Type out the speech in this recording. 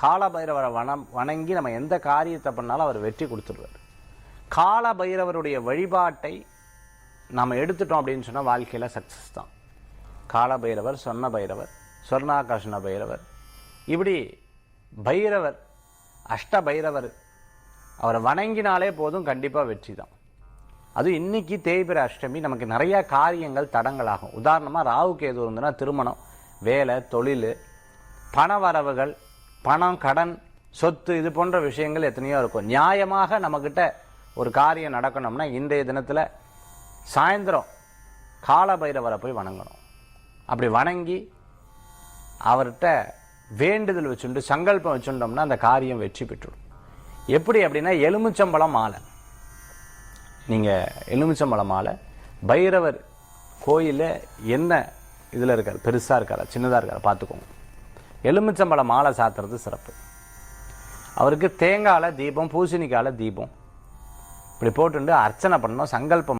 கால பைரவரை வணங்கி நம்ம எந்த காரியத்தை பண்ணாலும் அவர் வெற்றி கொடுத்துருவார். கால பைரவருடைய வழிபாட்டை நம்ம எடுத்துட்டோம் அப்படின்னு சொன்னால் வாழ்க்கையில் சக்ஸஸ் தான். கால பைரவர், சொன்ன பைரவர், சொர்ணாகர்ஷண பைரவர், இப்படி பைரவர், அஷ்ட பைரவர், அவரை வணங்கினாலே போதும், கண்டிப்பாக வெற்றி தான். அதுவும் இன்னைக்கு தேய்பிறை அஷ்டமி, நமக்கு நிறைய காரியங்கள் தடங்களாகும். உதாரணமாக ராகு கேது இருந்ததுன்னா திருமணம், வேலை, தொழில், பண வரவுகள், பணம், கடன், சொத்து, இது போன்ற விஷயங்கள் எத்தனையோ இருக்கும். நியாயமாக நம்மக்கிட்ட ஒரு காரியம் நடக்கணும்னா இன்றைய தினத்தில் சாயந்தரம் கால பைரவரை போய் வணங்கணும். அப்படி வணங்கி அவர்கிட்ட வேண்டுதல் வச்சுட்டு சங்கல்பம் வச்சுட்டோம்னா அந்த காரியம் வெற்றி பெற்றுடும். எப்படி அப்படின்னா எலுமிச்சம்பழம் மாலை, நீங்கள் எலுமிச்சம்பழம் மாலை பைரவர் கோயிலில் என்ன இதில் இருக்கார், பெருசாக இருக்காரா சின்னதாக இருக்காரா பார்த்துக்கோங்க. எலுமிச்சம்பழ மாலை சாத்துறது சிறப்பு. அவருக்கு தேங்காயில் தீபம், பூசணிக்காயில் தீபம் இப்படி போட்டுட்டு அர்ச்சனை பண்ணணும். சங்கல்பம்